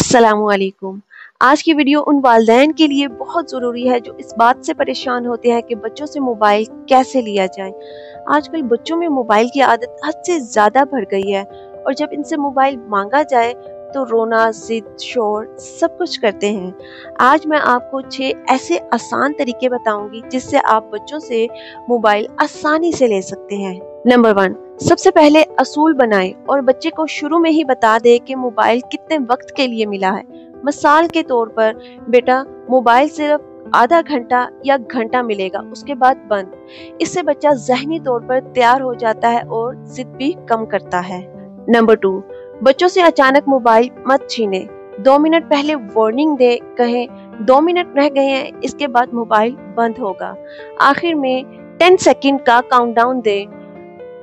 अस्सलामुअलैकुम। आज की वीडियो उन वालिदैन के लिए बहुत ज़रूरी है जो इस बात से परेशान होते हैं कि बच्चों से मोबाइल कैसे लिया जाए। आजकल बच्चों में मोबाइल की आदत हद से ज़्यादा बढ़ गई है और जब इनसे मोबाइल मांगा जाए तो रोना, जिद, शोर सब कुछ करते हैं। आज मैं आपको 6 ऐसे आसान तरीके बताऊंगी जिससे आप बच्चों से मोबाइल आसानी से ले सकते हैं। नंबर 1, सबसे पहले असूल बनाएं और बच्चे को शुरू में ही बता दें कि मोबाइल कितने वक्त के लिए मिला है। मिसाल के तौर पर, बेटा मोबाइल सिर्फ आधा घंटा या घंटा मिलेगा, उसके बाद बंद। इससे बच्चा ज़हनी तौर पर तैयार हो जाता है और जिद भी कम करता है। नंबर 2, बच्चों से अचानक मोबाइल मत छीने। 2 मिनट पहले वार्निंग दे, कहें 2 मिनट रह गए हैं, इसके बाद मोबाइल बंद होगा। आखिर में 10 सेकंड का काउंटडाउन दे,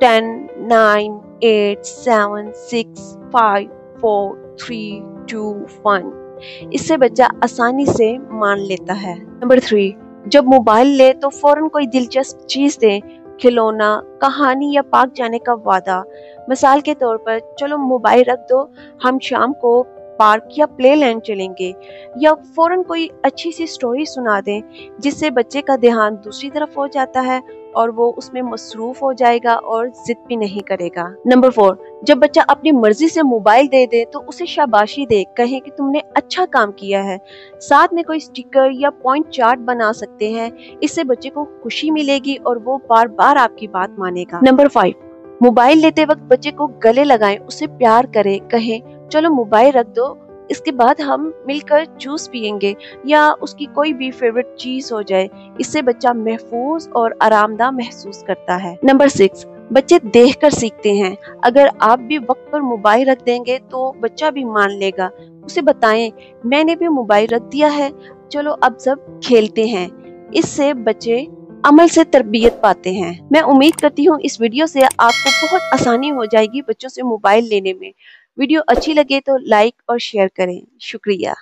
10, 9, 8, 7, 6, 5, 4, 3, 2, 1। इससे बच्चा आसानी से मान लेता है। नंबर 3, जब मोबाइल ले तो फौरन कोई दिलचस्प चीज दे, खिलौना, कहानी या पार्क जाने का वादा। मिसाल के तौर पर, चलो मोबाइल रख दो, हम शाम को पार्क या प्ले लैंड चलेंगे। या फौरन कोई अच्छी सी स्टोरी सुना दें जिससे बच्चे का ध्यान दूसरी तरफ हो जाता है और वो उसमें मसरूफ हो जाएगा और जिद भी नहीं करेगा। नंबर 4, जब बच्चा अपनी मर्जी से मोबाइल दे दे तो उसे शाबाशी दे, कहें कि तुमने अच्छा काम किया है। साथ में कोई स्टिकर या पॉइंट चार्ट बना सकते हैं, इससे बच्चे को खुशी मिलेगी और वो बार बार आपकी बात मानेगा। नंबर 5, मोबाइल लेते वक्त बच्चे को गले लगाएं, उसे प्यार करें, कहें चलो मोबाइल रख दो, इसके बाद हम मिलकर जूस पियेंगे, या उसकी कोई भी फेवरेट चीज हो जाए। इससे बच्चा महफूज और आरामदाह महसूस करता है। नंबर 6, बच्चे देखकर सीखते हैं। अगर आप भी वक्त पर मोबाइल रख देंगे तो बच्चा भी मान लेगा। उसे बताएं, मैंने भी मोबाइल रख दिया है, चलो अब सब खेलते हैं। इससे बच्चे अमल से तरबियत पाते हैं। मैं उम्मीद करती हूँ इस वीडियो से आपको बहुत आसानी हो जाएगी बच्चों से मोबाइल लेने में। वीडियो अच्छी लगे तो लाइक और शेयर करें। शुक्रिया।